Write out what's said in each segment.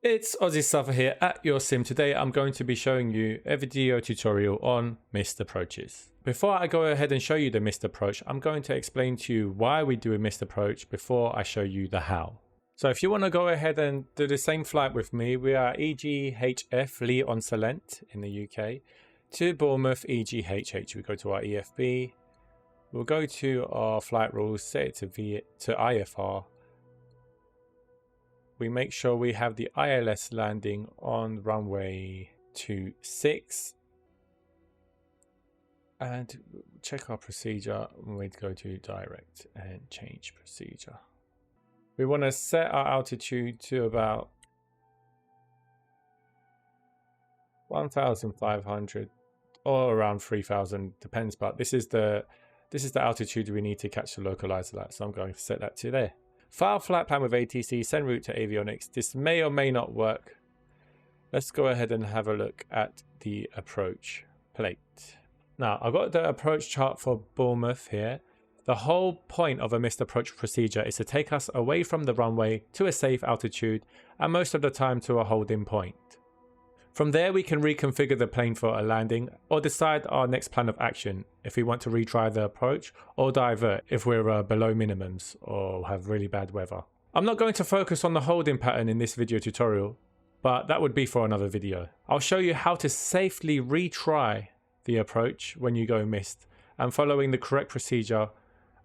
It's Aussie Suffer here at Your Sim. Today I'm going to be showing you a video tutorial on missed approaches. Before I go ahead and show you the missed approach, I'm going to explain to you why we do a missed approach before I show you the how. So if you want to go ahead and do the same flight with me, we are EGHF Lyon Salent in the UK to Bournemouth EGHH. We go to our EFB, we'll go to our flight rules, set it to IFR. We make sure we have the ILS landing on runway 26 and check our procedure. We'd go to direct and change procedure. We want to set our altitude to about 1,500 or around 3,000, depends, but this is the altitude we need to catch the localizer at, so I'm going to set that to there. File flight plan with ATC, send route to avionics. This may or may not work. Let's go ahead and have a look at the approach plate. Now, I've got the approach chart for Bournemouth here. The whole point of a missed approach procedure is to take us away from the runway to a safe altitude and most of the time to a holding point. From there, we can reconfigure the plane for a landing or decide our next plan of action if we want to retry the approach or divert if we're below minimums or have really bad weather. I'm not going to focus on the holding pattern in this video tutorial, but that would be for another video. I'll show you how to safely retry the approach when you go missed and following the correct procedure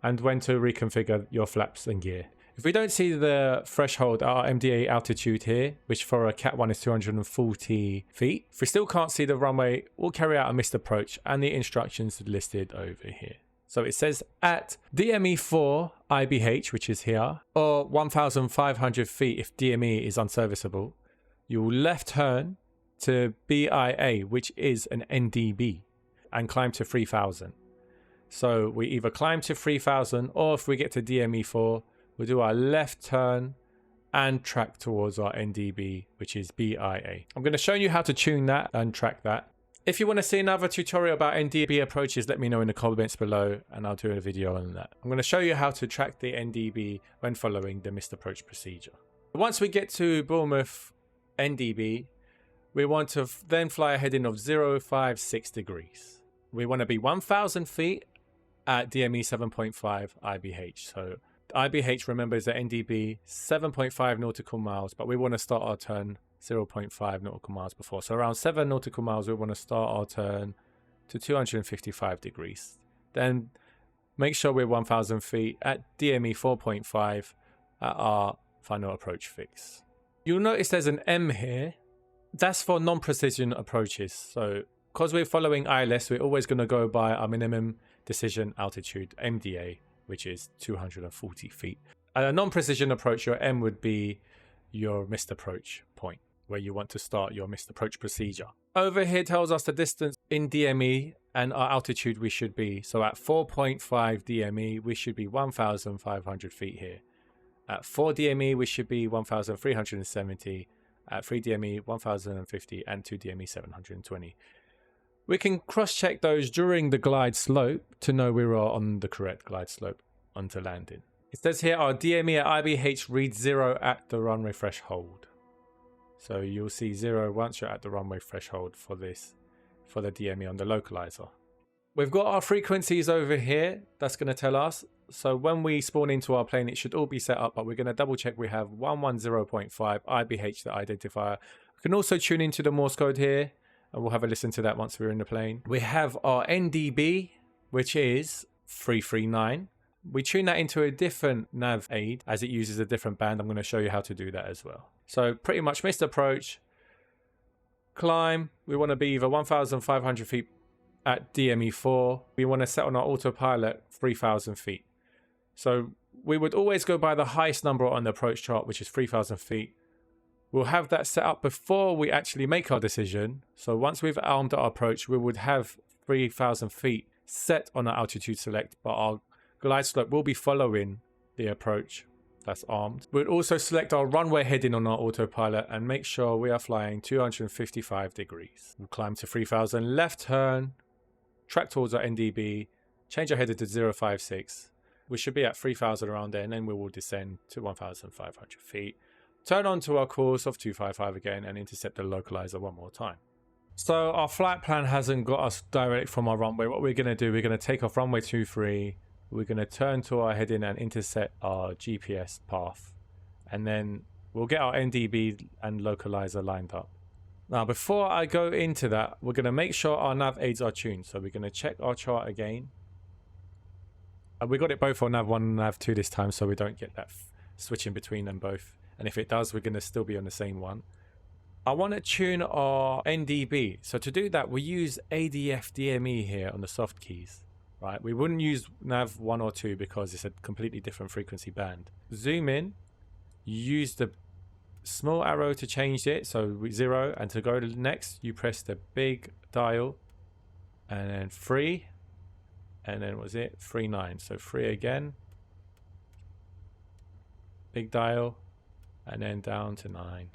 and when to reconfigure your flaps and gear. If we don't see the threshold, our MDA altitude here, which for a Cat 1 is 240 feet, if we still can't see the runway, we'll carry out a missed approach and the instructions listed over here. So it says at DME4 IBH, which is here, or 1,500 feet if DME is unserviceable, you'll left turn to BIA, which is an NDB, and climb to 3,000. So we either climb to 3,000 or if we get to DME4, we'll do our left turn and track towards our NDB, which is BIA. I'm going to show you how to tune that and track that. If you want to see another tutorial about NDB approaches, let me know in the comments below and I'll do a video on that. I'm going to show you how to track the NDB when following the missed approach procedure. Once we get to Bournemouth NDB, we want to then fly a heading of 056 degrees. We want to be 1,000 feet at DME 7.5 IBH. So IBH, remember, is the NDB 7.5 nautical miles, but we want to start our turn 0.5 nautical miles before. So around 7 nautical miles, we want to start our turn to 255 degrees. Then make sure we're 1,000 feet at DME 4.5 at our final approach fix. You'll notice there's an M here. That's for non-precision approaches. So because we're following ILS, we're always going to go by our minimum decision altitude, MDA, which is 240 feet. And a non-precision approach, your M would be your missed approach point, where you want to start your missed approach procedure. Over here tells us the distance in DME and our altitude we should be. So at 4.5 DME, we should be 1,500 feet here. At 4 DME, we should be 1,370. At 3 DME, 1,050, and 2 DME, 720. We can cross-check those during the glide slope to know we are on the correct glide slope onto landing. It says here our DME at IBH reads 0 at the runway threshold. So you'll see 0 once you're at the runway threshold for the DME on the localizer. We've got our frequencies over here. That's going to tell us. So when we spawn into our plane, it should all be set up, but we're going to double check we have 110.5 IBH, the identifier. We can also tune into the Morse code here. And we'll have a listen to that once we're in the plane. We have our NDB, which is 339. We tune that into a different nav aid as it uses a different band. I'm going to show you how to do that as well. So pretty much missed approach, climb. We want to be either 1,500 feet at DME4. We want to set on our autopilot 3,000 feet. So we would always go by the highest number on the approach chart, which is 3,000 feet. We'll have that set up before we actually make our decision. So once we've armed our approach, we would have 3,000 feet set on our altitude select, but our glide slope will be following the approach that's armed. We'll also select our runway heading on our autopilot and make sure we are flying 255 degrees. We'll climb to 3,000, left turn, track towards our NDB, change our header to 056. We should be at 3,000 around there, and then we will descend to 1,500 feet. turn on to our course of 255 again and intercept the localizer one more time. So our flight plan hasn't got us direct from our runway. What we're going to do, we're going to take off runway 23. We're going to turn to our heading and intercept our GPS path. And then we'll get our NDB and localizer lined up. Now, before I go into that, we're going to make sure our nav aids are tuned. So we're going to check our chart again. And we got it both on nav 1 and nav 2 this time, so we don't get that switching between them both. And if it does, we're going to still be on the same one. I want to tune our NDB. So to do that, we use ADF DME here on the soft keys, right? We wouldn't use nav 1 or 2 because it's a completely different frequency band. Zoom in, use the small arrow to change it, so 0, and to go to the next, you press the big dial, and then 3, and then was it 3-9? So 3 again, big dial, and then down to 9.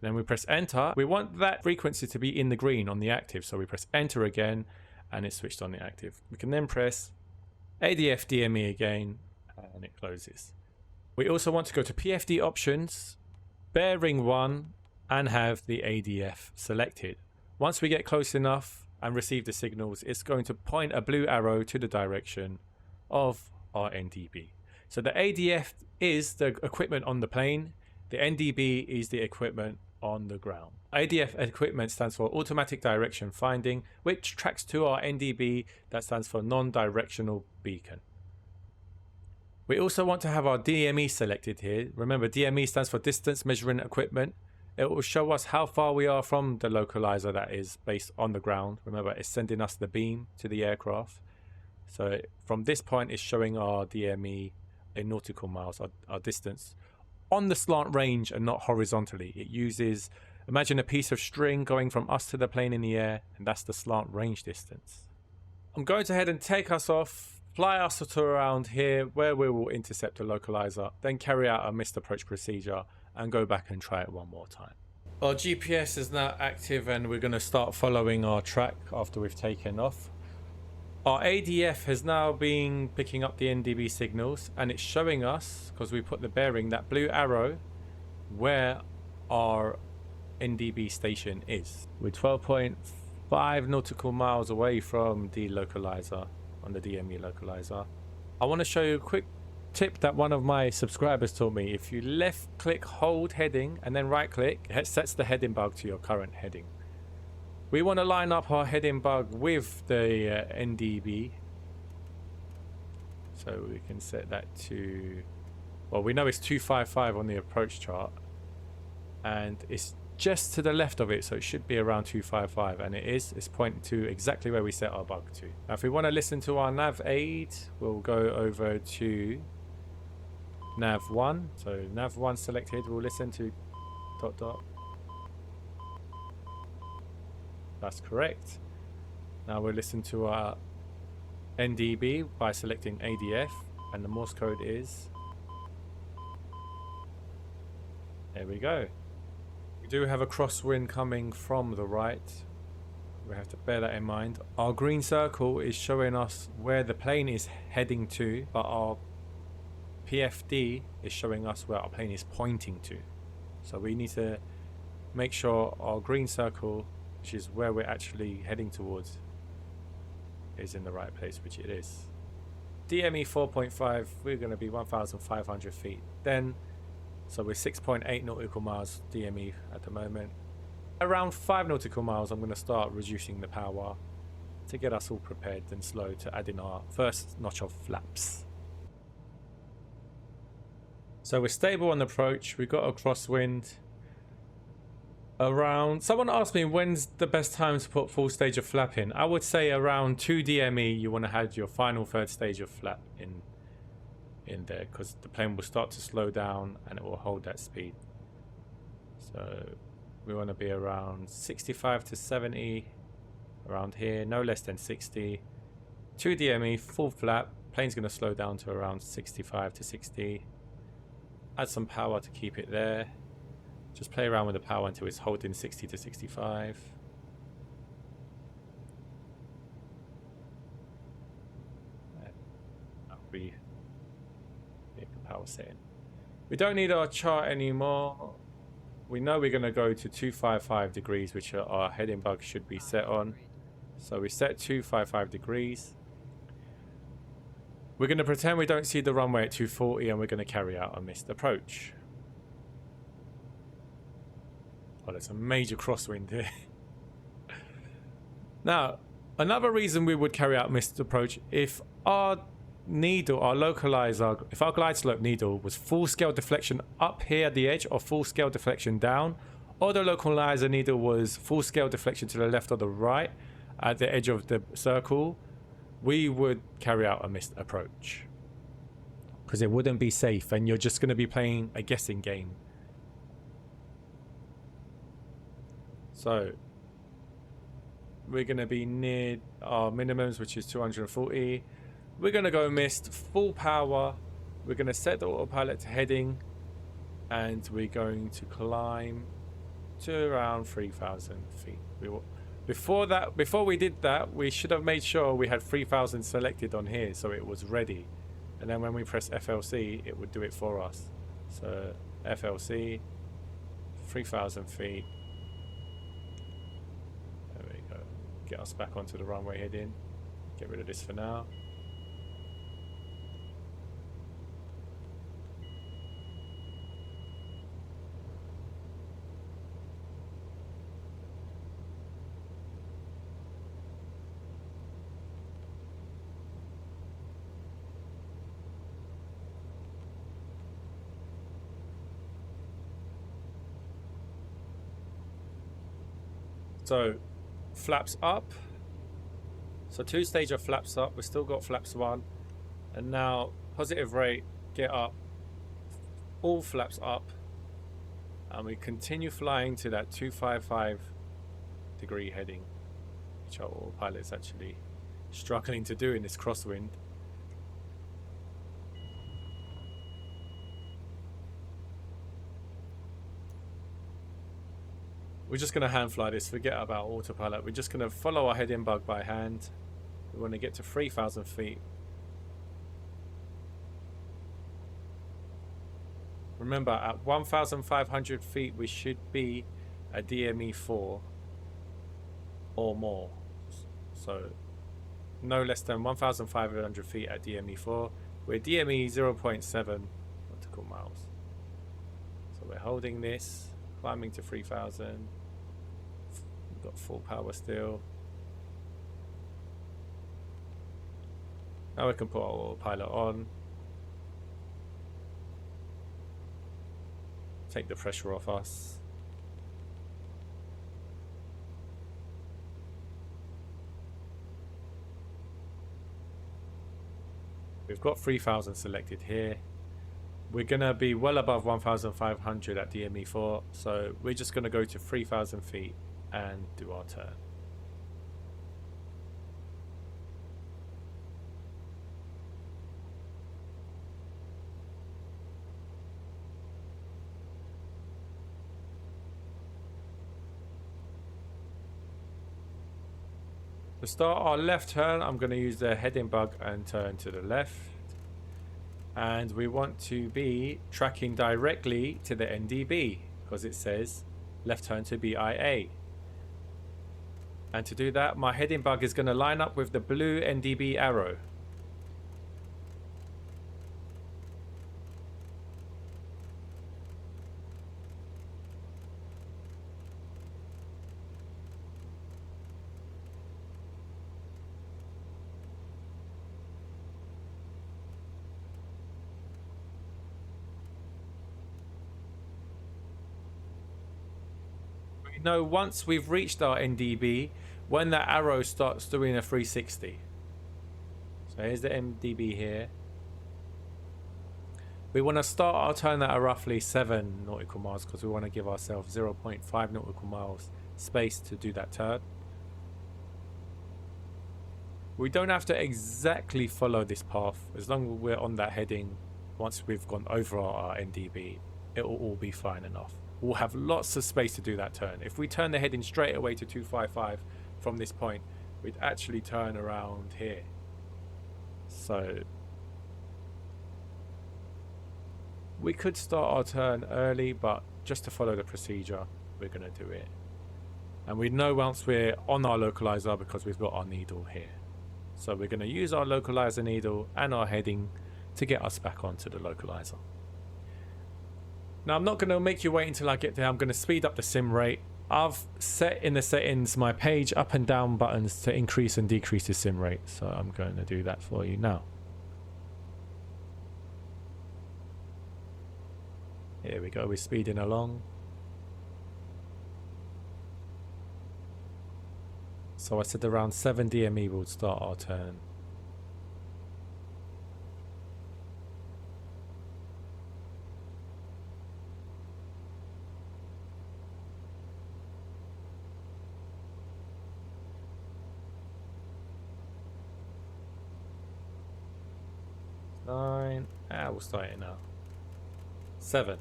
Then we press enter. We want that frequency to be in the green on the active, so we press enter again, and it's switched on the active. We can then press ADF DME again, and it closes. We also want to go to PFD options, bearing 1, and have the ADF selected. Once we get close enough and receive the signals, it's going to point a blue arrow to the direction of our NDB. So the ADF is the equipment on the plane. The NDB is the equipment on the ground. ADF equipment stands for automatic direction finding, which tracks to our NDB, that stands for non-directional beacon. We also want to have our DME selected here. Remember, DME stands for distance measuring equipment. It will show us how far we are from the localizer that is based on the ground. Remember, it's sending us the beam to the aircraft. So from this point, it's showing our DME in nautical miles, our distance, on the slant range and not horizontally. It uses, imagine a piece of string going from us to the plane in the air, and that's the slant range distance. I'm going to head and take us off, fly us to around here where we will intercept the localizer, then carry out a missed approach procedure and go back and try it one more time. Our GPS is now active and we're going to start following our track after we've taken off. Our ADF has now been picking up the NDB signals, and it's showing us, because we put the bearing, that blue arrow, where our NDB station is. We're 12.5 nautical miles away from the localizer, on the DME localizer. I want to show you a quick tip that one of my subscribers taught me. If you left click hold heading and then right click, it sets the heading bug to your current heading. We want to line up our heading bug with the NDB. So we can set that to, well, we know it's 255 on the approach chart. And it's just to the left of it, so it should be around 255. And it is. It's pointing to exactly where we set our bug to. Now, if we want to listen to our nav aid, we'll go over to nav 1. So nav 1 selected, we'll listen to ... That's correct. Now we'll listen to our NDB by selecting ADF, and the Morse code is... There we go. We do have a crosswind coming from the right. We have to bear that in mind. Our green circle is showing us where the plane is heading to, but our PFD is showing us where our plane is pointing to. So we need to make sure our green circle, which is where we're actually heading towards, is in the right place, which it is. DME 4.5, we're going to be 1,500 feet then. So we're 6.8 nautical miles DME at the moment. Around 5 nautical miles, I'm going to start reducing the power to get us all prepared and slow to add in our first notch of flaps. So we're stable on the approach. We've got a crosswind. Around, someone asked me when's the best time to put full stage of flap in. I would say around 2 DME you want to have your final third stage of flap in there, because the plane will start to slow down and it will hold that speed. So we want to be around 65 to 70 around here, no less than 60. 2 DME, full flap, plane's going to slow down to around 65 to 60. Add some power to keep it there. Just play around with the power until it's holding 60 to 65. That'll be the power setting. We don't need our chart anymore. we know we're going to go to 255 degrees, which our heading bug should be set on. So we set 255 degrees. We're going to pretend we don't see the runway at 240 and we're going to carry out a missed approach. Oh, there's a major crosswind here. Now, another reason we would carry out missed approach, if our needle, our localizer, if our glide slope needle was full scale deflection up here at the edge or full scale deflection down, or the localizer needle was full scale deflection to the left or the right at the edge of the circle, we would carry out a missed approach. Because it wouldn't be safe and you're just going to be playing a guessing game. So we're going to be near our minimums, which is 240. We're going to go missed, full power. We're going to set the autopilot to heading. And we're going to climb to around 3,000 feet. Before we did that, we should have made sure we had 3,000 selected on here so it was ready. And then when we press FLC, it would do it for us. So FLC, 3,000 feet. There we go. Get us back onto the runway heading. Get rid of this for now. So flaps up. So 2 stage of flaps up. We've still got flaps 1. And now positive rate, get up. All flaps up. And we continue flying to that 255 degree heading, which our autopilot's actually struggling to do in this crosswind. We're just going to hand fly this, forget about autopilot. We're just going to follow our heading bug by hand. We want to get to 3,000 feet. Remember, at 1,500 feet, we should be a DME 4 or more. So, no less than 1,500 feet at DME 4. We're DME 0.7 nautical miles. So we're holding this, climbing to 3,000. Got full power still. Now we can put our autopilot on. Take the pressure off us. We've got 3,000 selected here. We're going to be well above 1,500 at DME4, so we're just going to go to 3,000 feet and do our turn. To start our left turn, I'm going to use the heading bug and turn to the left. And we want to be tracking directly to the NDB because it says left turn to BIA. And to do that, my heading bug is going to line up with the blue NDB arrow. We know once we've reached our NDB, when that arrow starts doing a 360. So here's the NDB here. We want to start our turn at a roughly 7 nautical miles because we want to give ourselves 0.5 nautical miles space to do that turn. We don't have to exactly follow this path. As long as we're on that heading, once we've gone over our NDB, it will all be fine enough. We'll have lots of space to do that turn. If we turn the heading straight away to 255 from this point, we'd actually turn around here. So we could start our turn early, but just to follow the procedure, we're going to do it. And we know once we're on our localizer because we've got our needle here. So we're going to use our localizer needle and our heading to get us back onto the localizer. Now I'm not going to make you wait until I get there. I'm going to speed up the sim rate. I've set in the settings my page up and down buttons to increase and decrease the sim rate. So I'm going to do that for you now. Here we go, we're speeding along. So I said around 7 DME we'll start our turn. Nine, we'll start it now. 7.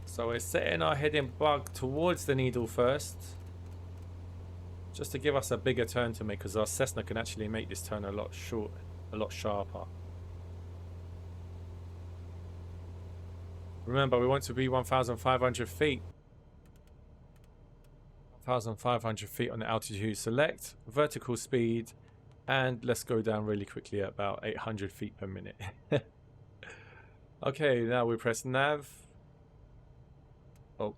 So we're setting our heading bug towards the needle first, just to give us a bigger turn to make, because our Cessna can actually make this turn a lot sharper. Remember, we want to be 1,500 feet. 1,500 feet on the altitude. Select vertical speed, and let's go down really quickly at about 800 feet per minute. Okay, now we press nav. Oh,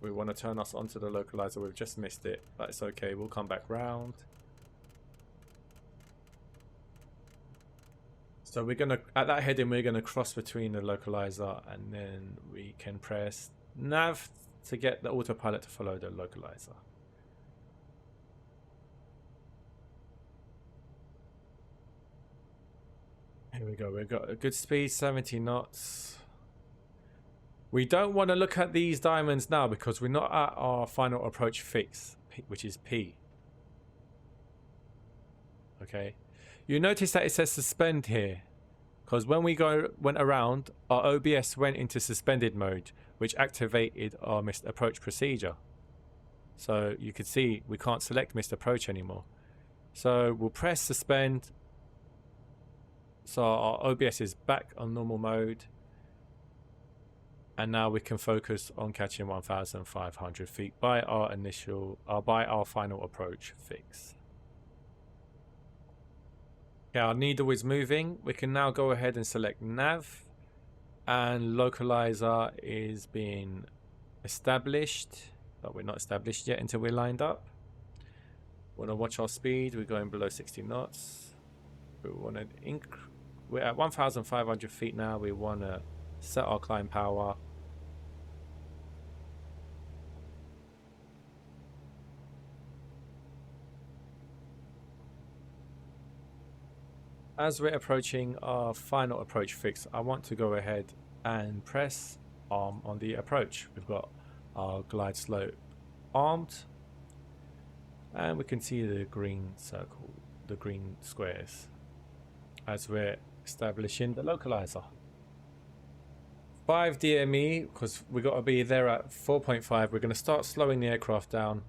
we want to turn us onto the localizer. We've just missed it, but it's okay. We'll come back round. So we're gonna, at that heading, we're gonna cross between the localizer, and then we can press nav to get the autopilot to follow the localizer. Here we go. We've got a good speed, 70 knots. We don't want to look at these diamonds now because we're not at our final approach fix, which is P. Okay. You notice that it says suspend here because when we went around, our OBS went into suspended mode, which activated our missed approach procedure. So you can see we can't select missed approach anymore. So we'll press suspend. So our OBS is back on normal mode. And now we can focus on catching 1,500 feet by our final approach fix. Okay, our needle is moving. We can now go ahead and select nav, and localizer is being established, but we're not established yet until we're lined up. We want to watch our speed. We're going below 60 knots. We want to we're at 1,500 feet now. We want to set our climb power. As we're approaching our final approach fix, I want to go ahead and press arm on the approach. We've got our glide slope armed, and we can see the green circle, the green squares, as we're establishing the localizer. 5 DME, because we've got to be there at 4.5. We're going to start slowing the aircraft down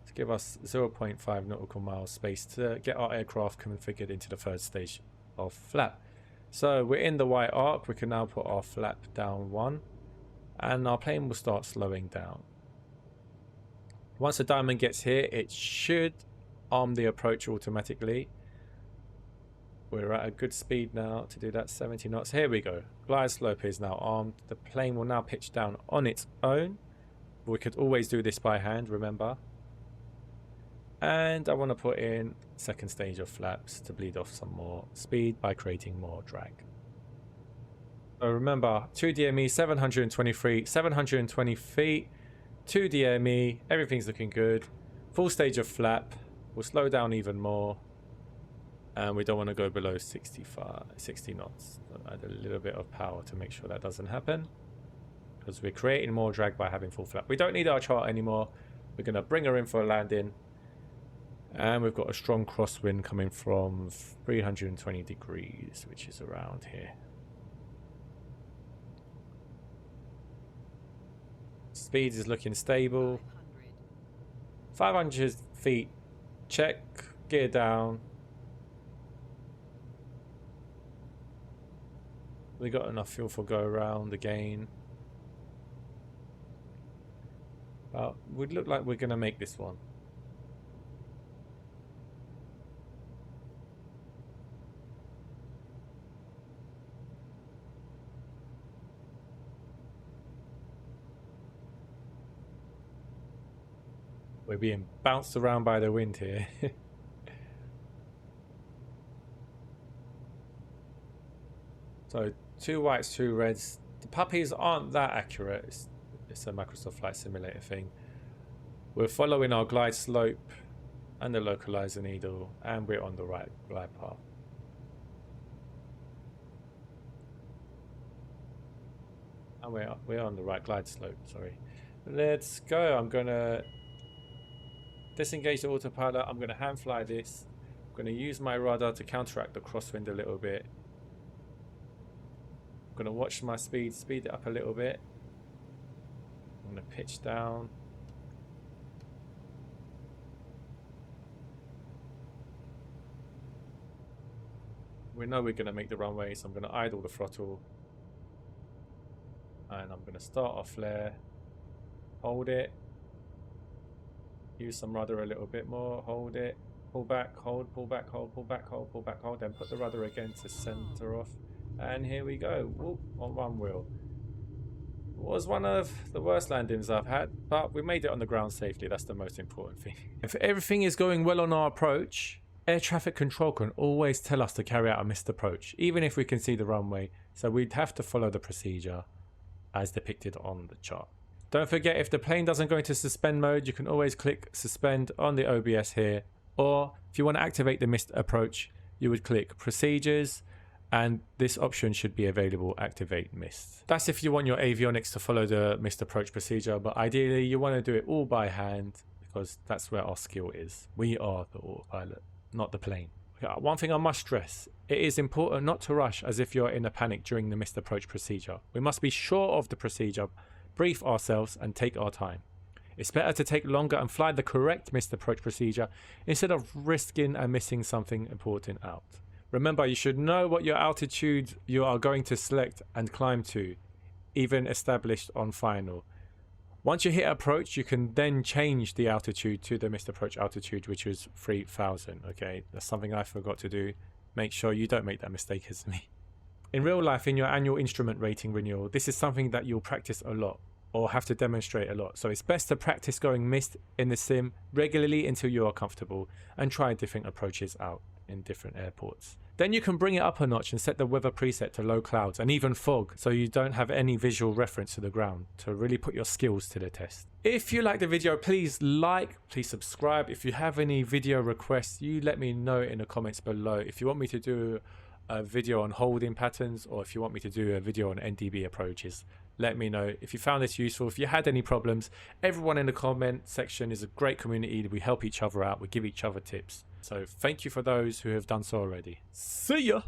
to give us 0.5 nautical miles space to get our aircraft configured into the third stage of flap. So we're in the white arc. We can now put our flap down 1, and our plane will start slowing down. Once the diamond gets here, it should arm the approach automatically. We're at a good speed now to do that, 70 knots. Here we go. Glide slope is now armed. The plane will now pitch down on its own. We could always do this by hand, remember. And I want to put in second stage of flaps to bleed off some more speed by creating more drag. So remember, 2 DME, 720 feet, 2 DME, everything's looking good. Full stage of flap. We'll slow down even more. And we don't want to go below 60 knots. So add a little bit of power to make sure that doesn't happen, because we're creating more drag by having full flap. We don't need our chart anymore. We're going to bring her in for a landing, and we've got a strong crosswind coming from 320 degrees, which is around here. Speed is looking stable. 500 feet, check, gear down. We got enough fuel for go around again. But would look like we're going to make this one. We're being bounced around by the wind here. So 2 whites, 2 reds. The puppies aren't that accurate. It's a Microsoft Flight Simulator thing. We're following our glide slope and the localizer needle, and we're on the right glide path. And we're on the right glide slope, sorry. Let's go. I'm gonna disengage the autopilot. I'm gonna hand fly this. I'm gonna use my rudder to counteract the crosswind a little bit. I'm gonna watch my speed it up a little bit. I'm gonna pitch down. We know we're gonna make the runway, so I'm gonna idle the throttle. And I'm gonna start off flare. Hold it. Use some rudder a little bit more. Hold it. Pull back, hold, pull back, hold, pull back, hold, pull back, hold. Then put the rudder again to center off. And here we go. Whoop, on one wheel. It was one of the worst landings I've had, but we made it on the ground safely. That's the most important thing. If everything is going well on our approach, air traffic control can always tell us to carry out a missed approach, even if we can see the runway. So we'd have to follow the procedure as depicted on the chart. Don't forget, if the plane doesn't go into suspend mode, you can always click suspend on the OBS here. Or if you want to activate the missed approach, you would click procedures, and this option should be available, activate missed. That's if you want your avionics to follow the missed approach procedure, but ideally you want to do it all by hand because that's where our skill is. We are the autopilot, not the plane. One thing I must stress, it is important not to rush as if you're in a panic during the missed approach procedure. We must be sure of the procedure, brief ourselves and take our time. It's better to take longer and fly the correct missed approach procedure instead of risking and missing something important out. Remember, you should know what your altitude you are going to select and climb to, even established on final. Once you hit approach, you can then change the altitude to the missed approach altitude, which is 3,000. Okay, that's something I forgot to do. Make sure you don't make that mistake as me. In real life, in your annual instrument rating renewal, this is something that you'll practice a lot or have to demonstrate a lot. So it's best to practice going missed in the sim regularly until you are comfortable and try different approaches out in different airports. Then you can bring it up a notch and set the weather preset to low clouds and even fog, so you don't have any visual reference to the ground, to really put your skills to the test. If you like the video, please like, please subscribe. If you have any video requests, you let me know in the comments below. If you want me to do a video on holding patterns, or if you want me to do a video on NDB approaches, let me know. If you found this useful, if you had any problems, everyone in the comment section is a great community. We help each other out, we give each other tips. So thank you for those who have done so already. See ya!